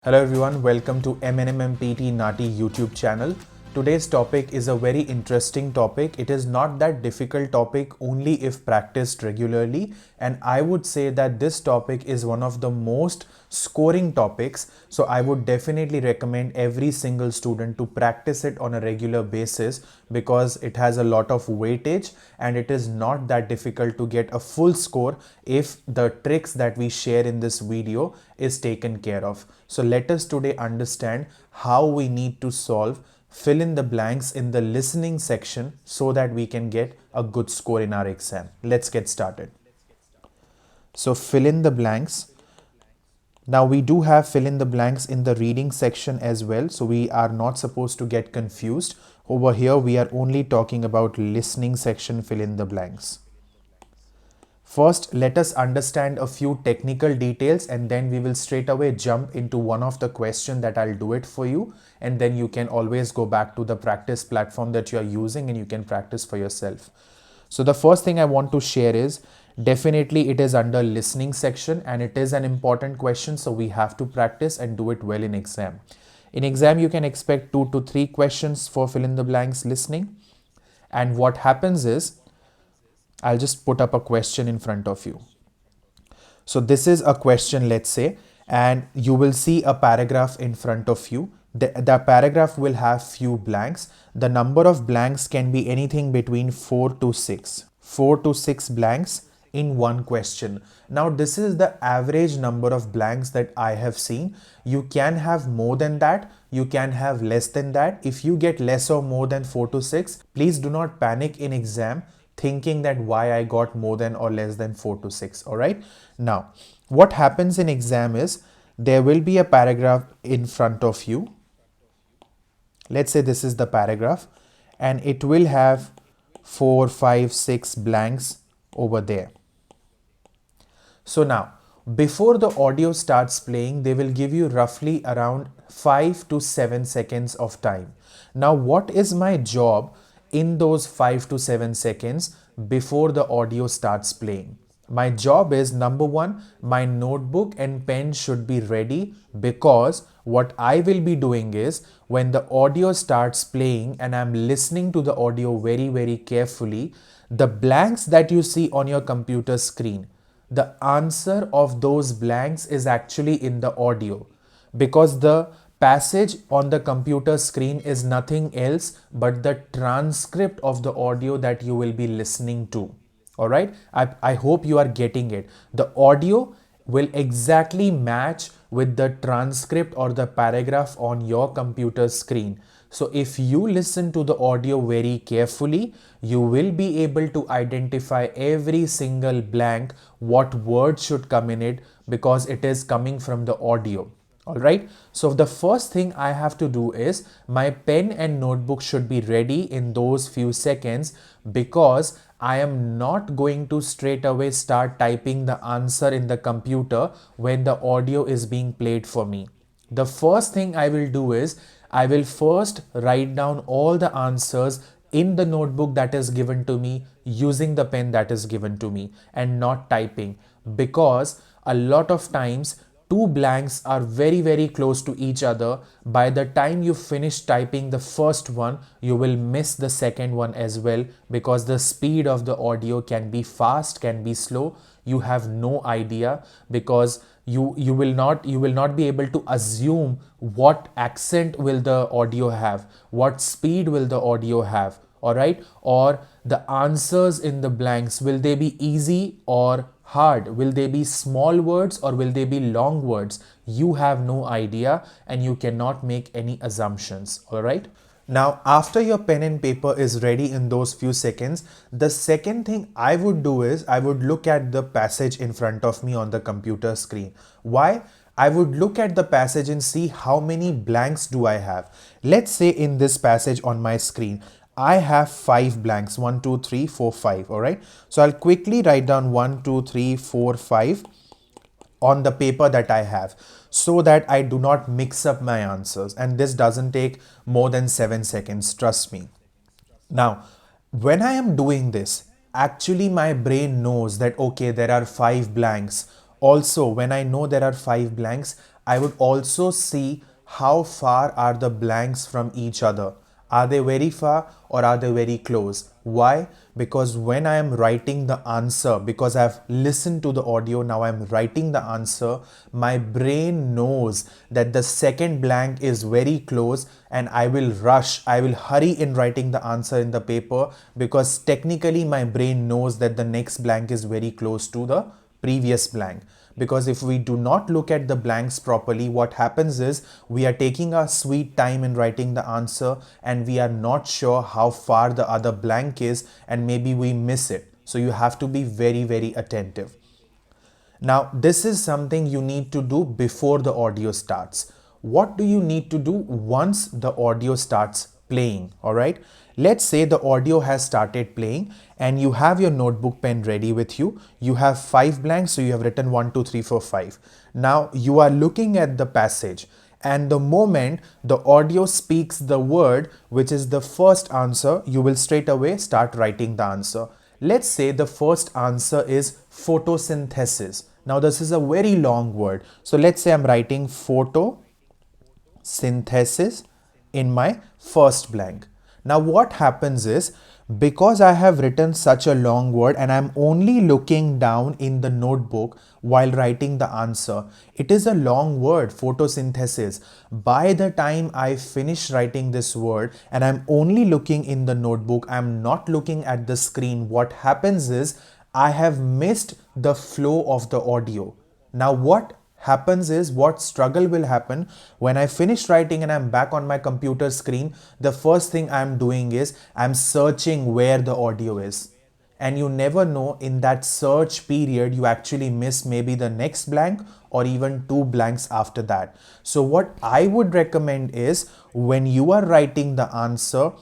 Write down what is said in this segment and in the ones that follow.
Hello everyone, welcome to MNMMPT Nati YouTube channel. Today's topic is a very interesting topic. It is not that difficult topic only if practiced regularly, and I would say that this topic is one of the most scoring topics. So I would definitely recommend every single student to practice it on a regular basis because it has a lot of weightage and it is not that difficult to get a full score if the tricks that we share in this video is taken care of. So let us today understand how we need to solve fill in the blanks in the listening section so that we can get a good score in our exam. Let's get started. So fill in the blanks. Now we do have fill in the blanks in the reading section as well. So we are not supposed to get confused. Over here we are only talking about listening section fill in the blanks. First, let us understand a few technical details and then we will straight away jump into one of the questions that I'll do it for you, and then you can always go back to the practice platform that you are using and you can practice for yourself. So the first thing I want to share is definitely it is under listening section and it is an important question, so we have to practice and do it well in exam. In exam you can expect 2 to 3 questions for fill in the blanks listening, and what happens is I'll just put up a question in front of you. So this is a question, let's say, and you will see a paragraph in front of you. The paragraph will have few blanks. The number of blanks can be anything between 4 to 6. 4 to 6 blanks in one question. Now this is the average number of blanks that I have seen. You can have more than that, you can have less than that. If you get less or more than 4 to 6, please do not panic in exam thinking that why I got more than or less than 4 to 6. All right. Now, what happens in exam is there will be a paragraph in front of you. Let's say this is the paragraph and it will have 4, 5, 6 blanks over there. So now, before the audio starts playing, they will give you roughly around 5 to 7 seconds of time. Now, what is my job in those 5 to 7 seconds before the audio starts playing? My job is, number one, my notebook and pen should be ready, because what I will be doing is when the audio starts playing and I'm listening to the audio very carefully, the blanks that you see on your computer screen, the answer of those blanks is actually in the audio, because the passage on the computer screen is nothing else but the transcript of the audio that you will be listening to. All right, I hope you are getting it. The audio will exactly match with the transcript or the paragraph on your computer screen. So if you listen to the audio very carefully, you will be able to identify every single blank, what word should come in it, because it is coming from the audio. All right. So the first thing I have to do is my pen and notebook should be ready in those few seconds, because I am not going to straight away start typing the answer in the computer when the audio is being played for me. The first thing I will do is I will first write down all the answers in the notebook that is given to me using the pen that is given to me and not typing, because a lot of times two blanks are very close to each other. By the time you finish typing the first one, you will miss the second one as well, because the speed of the audio can be fast, can be slow. You have no idea, because you will not be able to assume what accent will the audio have, what speed will the audio have. All right, or the answers in the blanks, will they be easy or hard? Will they be small words or will they be long words? You have no idea and you cannot make any assumptions. All right. Now, after your pen and paper is ready in those few seconds, the second thing I would do is I would look at the passage in front of me on the computer screen. Why? I would look at the passage and see how many blanks do I have. Let's say in this passage on my screen, I have 5 blanks, 1, 2, 3, 4, 5. All right. So I'll quickly write down 1, 2, 3, 4, 5 on the paper that I have, so that I do not mix up my answers. And this doesn't take more than 7 seconds, trust me. Now, when I am doing this, actually my brain knows that, okay, there are 5 blanks. Also, when I know there are 5 blanks, I would also see how far are the blanks from each other. Are they very far or are they very close? Why? Because when I am writing the answer, because I've listened to the audio, now I'm writing the answer, my brain knows that the second blank is very close and I will rush, I will hurry in writing the answer in the paper because technically my brain knows that the next blank is very close to the previous blank. Because if we do not look at the blanks properly, what happens is we are taking our sweet time in writing the answer and we are not sure how far the other blank is and maybe we miss it. So you have to be very, very attentive. Now, this is something you need to do before the audio starts. What do you need to do once the audio starts playing? All right. Let's say the audio has started playing and you have your notebook pen ready with you. You have 5 blanks, so you have written 1, 2, 3, 4, 5. Now you are looking at the passage, and the moment the audio speaks the word which is the first answer, you will straight away start writing the answer. Let's say the first answer is photosynthesis. Now this is a very long word. So let's say I'm writing photosynthesis in my first blank. Now what happens is, because I have written such a long word and I'm only looking down in the notebook while writing the answer, it is a long word, photosynthesis. By the time I finish writing this word and I'm only looking in the notebook, I'm not looking at the screen, what happens is I have missed the flow of the audio. Now what happens is, what struggle will happen when I finish writing and I'm back on my computer screen, the first thing I'm doing is I'm searching where the audio is. And you never know, in that search period you actually miss maybe the next blank or even 2 blanks after that. So what I would recommend is, when you are writing the answer,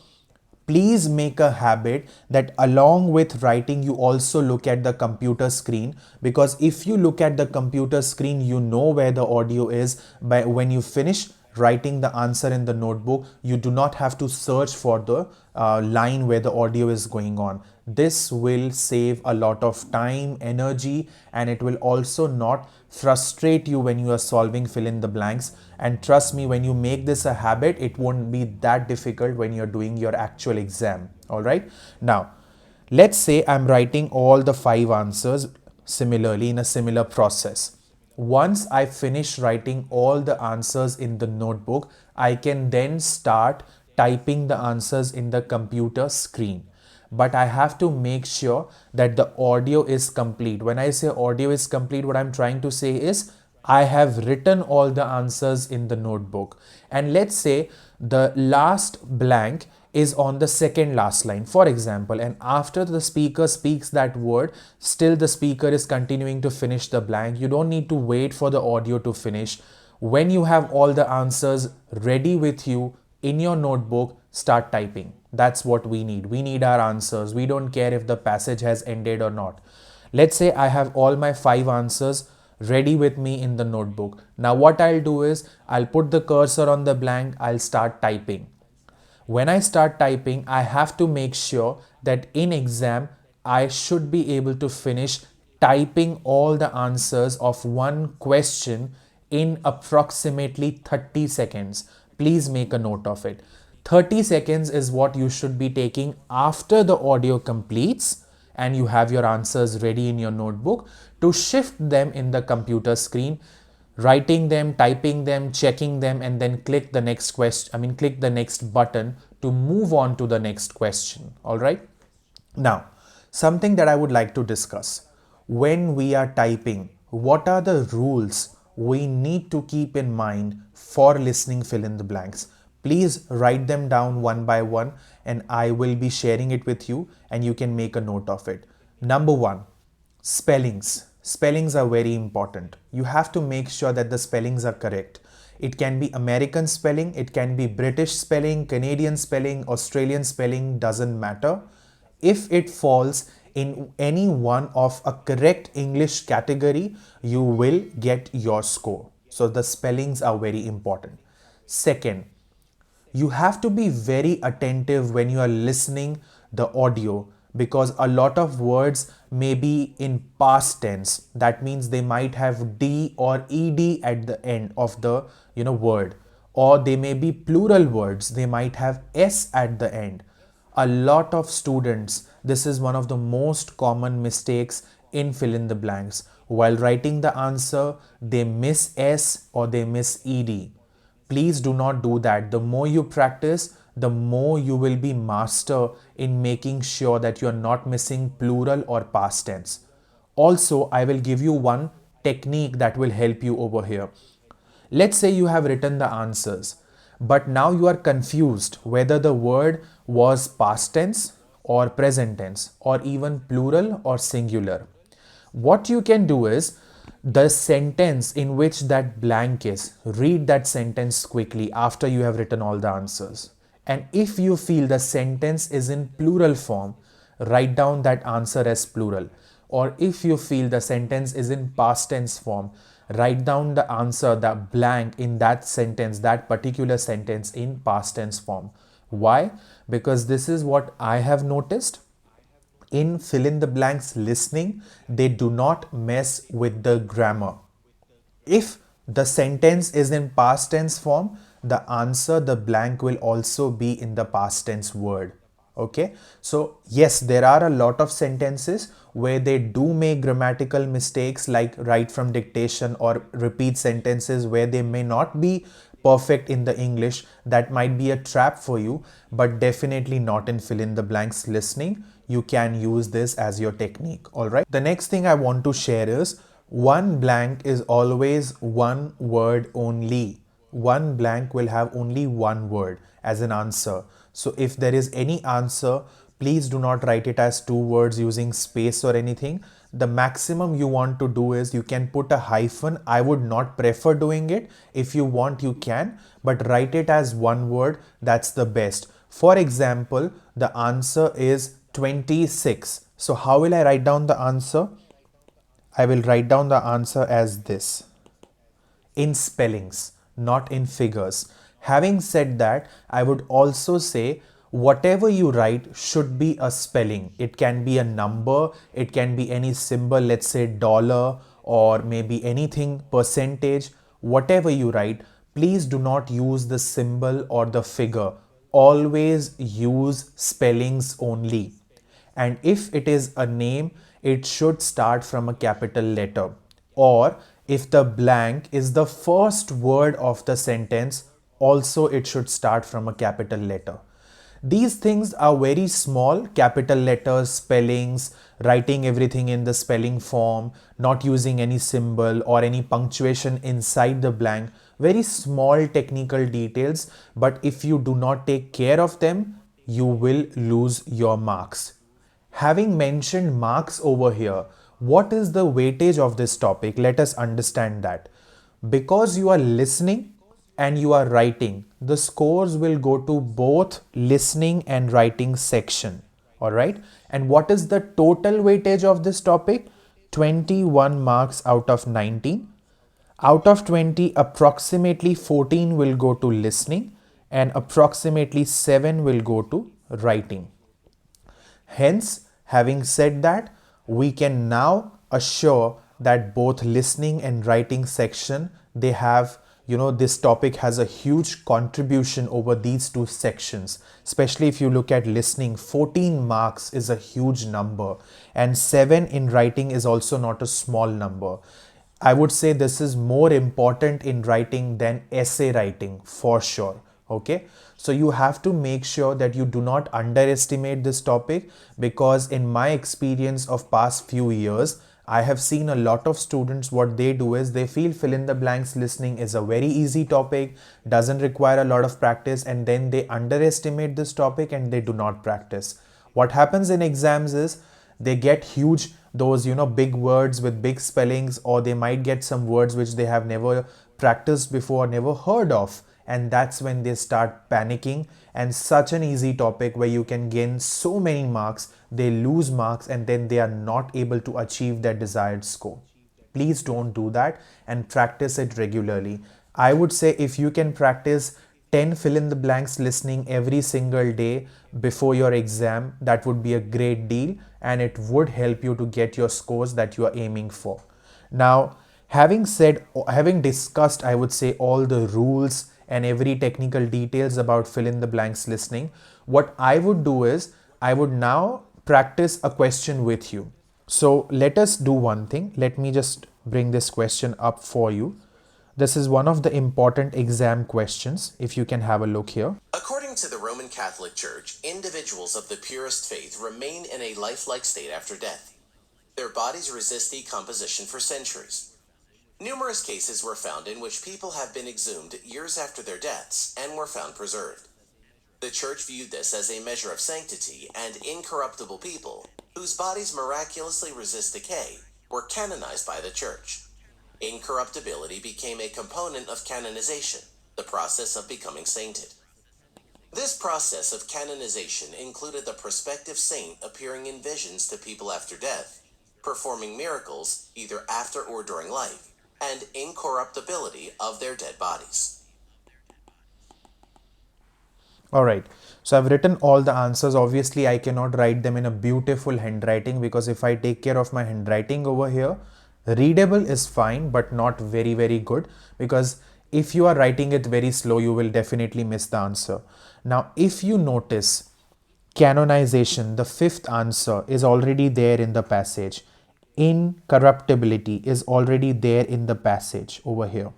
please make a habit that along with writing you also look at the computer screen, because if you look at the computer screen, you know where the audio is. By when you finish writing the answer in the notebook, you do not have to search for the line where the audio is going on. This will save a lot of time, energy, and it will also not frustrate you when you are solving fill in the blanks. And trust me, when you make this a habit, it won't be that difficult when you're doing your actual exam. All right. Now, let's say I'm writing all the 5 answers similarly in a similar process. Once I finish writing all the answers in the notebook, I can then start typing the answers in the computer screen. But I have to make sure that the audio is complete. When I say audio is complete, what I'm trying to say is I have written all the answers in the notebook. And let's say the last blank is on the second last line, for example, and after the speaker speaks that word, still the speaker is continuing to finish the blank. You don't need to wait for the audio to finish. When you have all the answers ready with you in your notebook, start typing. That's what we need. We need our answers. We don't care if the passage has ended or not. Let's say I have all my 5 answers ready with me in the notebook. Now what I'll do is I'll put the cursor on the blank, I'll start typing. When I start typing, I have to make sure that in exam, I should be able to finish typing all the answers of one question in approximately 30 seconds. Please make a note of it. 30 seconds is what you should be taking after the audio completes and you have your answers ready in your notebook to shift them in the computer screen, writing them, typing them, checking them, and then click the next question. Click the next button to move on to the next question. All right. Now, something that I would like to discuss. When we are typing, what are the rules we need to keep in mind for listening fill in the blanks? Please write them down one by one and I will be sharing it with you and you can make a note of it. Number 1, spellings. Spellings are very important. You have to make sure that the spellings are correct. It can be American spelling, it can be British spelling, Canadian spelling, Australian spelling, doesn't matter. If it falls in any one of a correct English category, you will get your score. So the spellings are very important. Second, you have to be very attentive when you are listening the audio, because a lot of words may be in past tense. That means they might have d or ed at the end of the word, or they may be plural words, they might have s at the end. A lot of students, this is one of the most common mistakes in fill in the blanks. While writing the answer, they miss s or they miss ed. Please do not do that. The more you practice, the more you will be master in making sure that you are not missing plural or past tense. Also, I will give you one technique that will help you over here. Let's say you have written the answers, but now you are confused whether the word was past tense or present tense or even plural or singular. What you can do is, the sentence in which that blank is, read that sentence quickly after you have written all the answers. And if you feel the sentence is in plural form, write down that answer as plural. Or if you feel the sentence is in past tense form, write down the answer, the blank in that sentence, that particular sentence in past tense form. Why? Because this is what I have noticed. In fill in the blanks listening, they do not mess with the grammar. If the sentence is in past tense form, the answer, the blank will also be in the past tense word. Okay, so yes, there are a lot of sentences where they do make grammatical mistakes, like write from dictation or repeat sentences where they may not be perfect in the English. That might be a trap for you, but definitely not in fill in the blanks listening. You can use this as your technique. All right. The next thing I want to share is, one blank is always one word only. One blank will have only one word as an answer. So if there is any answer, please do not write it as two words using space or anything. The maximum you want to do is, you can put a hyphen. I would not prefer doing it. If you want, you can, but write it as one word. That's the best. For example, the answer is 26. So how will I write down the answer? I will write down the answer as this, in spellings, not in figures. Having said that, I would also say whatever you write should be a spelling. It can be a number, it can be any symbol, let's say dollar, or maybe anything, percentage. Whatever you write, please do not use the symbol or the figure. Always use spellings only. And if it is a name, it should start from a capital letter. Or if the blank is the first word of the sentence, also it should start from a capital letter. These things are very small: capital letters, spellings, writing everything in the spelling form, not using any symbol or any punctuation inside the blank. Very small technical details, but if you do not take care of them, you will lose your marks. Having mentioned marks over here, what is the weightage of this topic? Let us understand that. Because you are listening and you are writing, the scores will go to both listening and writing section. Alright? And what is the total weightage of this topic? 21 marks out of 19. Out of 20, approximately 14 will go to listening and approximately 7 will go to writing. Hence, having said that, we can now assure that both listening and writing section, they have, this topic has a huge contribution over these two sections. Especially if you look at listening, 14 marks is a huge number, and 7 in writing is also not a small number. I would say this is more important in writing than essay writing for sure. Okay, so you have to make sure that you do not underestimate this topic, because in my experience of past few years, I have seen a lot of students, what they do is they feel fill in the blanks listening is a very easy topic, doesn't require a lot of practice, and then they underestimate this topic and they do not practice. What happens in exams is they get huge, those big words with big spellings, or they might get some words which they have never practiced before, never heard of, and that's when they start panicking. And such an easy topic where you can gain so many marks, they lose marks and then they are not able to achieve their desired score. Please don't do that and practice it regularly. I would say if you can practice 10 fill in the blanks listening every single day before your exam, that would be a great deal and it would help you to get your scores that you are aiming for. Now, having discussed, I would say, all the rules and every technical details about fill in the blanks listening, what I would do is I would now practice a question with you. So let us do one thing. Let me just bring this question up for you. This is one of the important exam questions, if you can have a look here. According to the Roman Catholic Church, individuals of the purest faith remain in a lifelike state after death. Their bodies resist decomposition for centuries. Numerous cases were found in which people have been exhumed years after their deaths and were found preserved. The Church viewed this as a measure of sanctity, and incorruptible people, whose bodies miraculously resist decay, were canonized by the Church. Incorruptibility became a component of canonization, the process of becoming sainted. This process of canonization included the prospective saint appearing in visions to people after death, performing miracles either after or during life, and incorruptibility of their dead bodies. Alright, so I've written all the answers. Obviously, I cannot write them in a beautiful handwriting because if I take care of my handwriting over here, readable is fine, but not very, very good, because if you are writing it very slow, you will definitely miss the answer. Now, if you notice, canonization, the fifth answer, is already there in the passage. Incorruptibility is already there in the passage over here.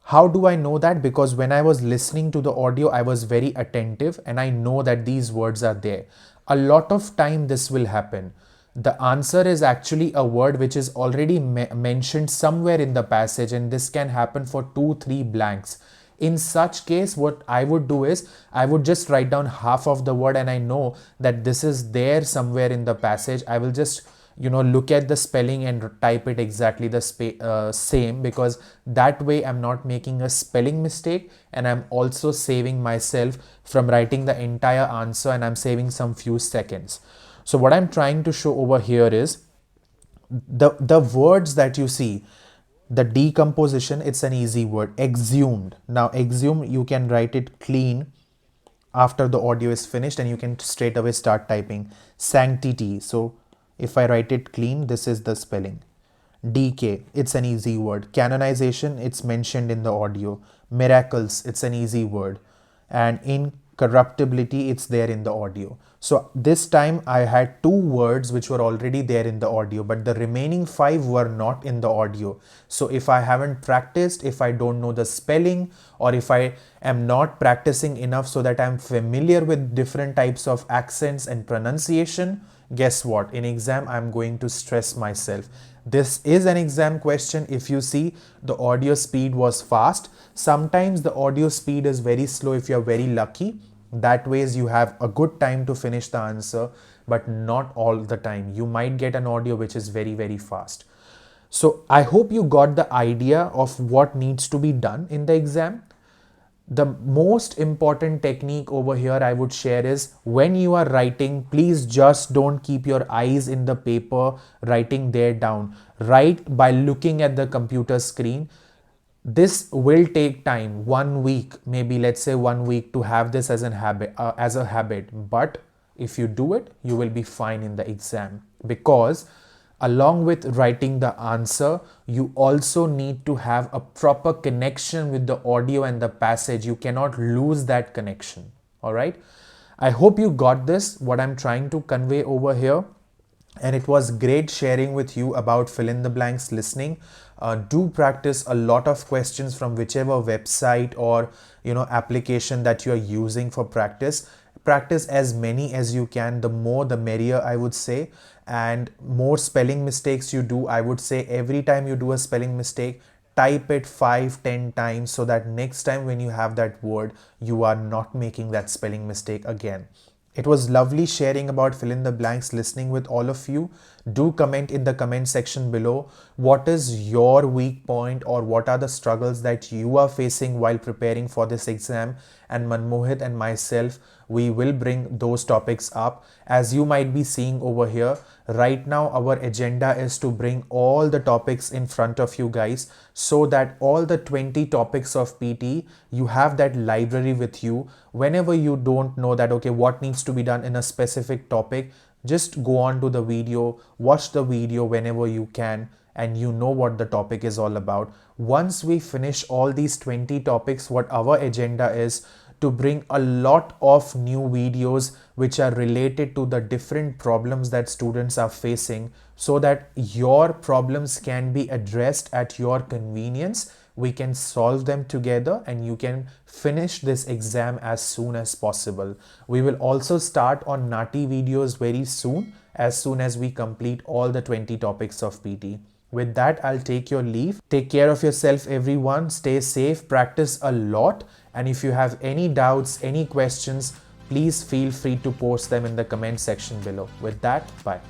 How do I know that? Because when I was listening to the audio, I was very attentive and I know that these words are there. A lot of time this will happen. The answer is actually a word which is already mentioned somewhere in the passage, and this can happen for 2-3 blanks. In such case, what I would do is I would just write down half of the word and I know that this is there somewhere in the passage. I will just look at the spelling and type it exactly the same, because that way I'm not making a spelling mistake and I'm also saving myself from writing the entire answer, and I'm saving some few seconds. So what I'm trying to show over here is the words that you see, the decomposition, it's an easy word, exhumed. Now exhumed, you can write it clean after the audio is finished and you can straight away start typing. Sanctity, so if I write it clean, this is the spelling. Decay, it's an easy word. Canonization, it's mentioned in the audio. Miracles, it's an easy word. And incorruptibility, it's there in the audio. So this time I had 2 words which were already there in the audio, but the remaining 5 were not in the audio. So if I haven't practiced, if I don't know the spelling, or if I am not practicing enough so that I'm familiar with different types of accents and pronunciation, guess what? In exam, I'm going to stress myself. This is an exam question. If you see, the audio speed was fast. Sometimes the audio speed is very slow if you're very lucky. That ways you have a good time to finish the answer, but not all the time. You might get an audio which is very, very fast. So I hope you got the idea of what needs to be done in the exam. The most important technique over here I would share is, when you are writing, please just don't keep your eyes in the paper writing there down. Write by looking at the computer screen. This will take time, 1 week, maybe let's say 1 week, to have this as a habit. But if you do it, you will be fine in the exam, because along with writing the answer, you also need to have a proper connection with the audio and the passage. You cannot lose that connection. All right. I hope you got this, what I'm trying to convey over here. And it was great sharing with you about fill in the blanks listening. Do practice a lot of questions from whichever website or application that you are using for practice. Practice as many as you can. The more the merrier, I would say. And more spelling mistakes you do, I would say every time you do a spelling mistake, type it 5-10 times, so that next time when you have that word, you are not making that spelling mistake again. It was lovely sharing about fill in the blanks listening with all of you. Do comment in the comment section below what is your weak point or what are the struggles that you are facing while preparing for this exam, and Manmohit and myself, we will bring those topics up. As you might be seeing over here, right now our agenda is to bring all the topics in front of you guys, so that all the 20 topics of PT, you have that library with you. Whenever you don't know that okay, what needs to be done in a specific topic, just go on to the video, watch the video whenever you can, and you know what the topic is all about. Once we finish all these 20 topics, what our agenda is to bring a lot of new videos which are related to the different problems that students are facing, so that your problems can be addressed at your convenience. We can solve them together and you can finish this exam as soon as possible. We will also start on NATI videos very soon as we complete all the 20 topics of PT. With that, I'll take your leave. Take care of yourself, everyone. Stay safe, practice a lot. And if you have any doubts, any questions, please feel free to post them in the comment section below. With that, bye.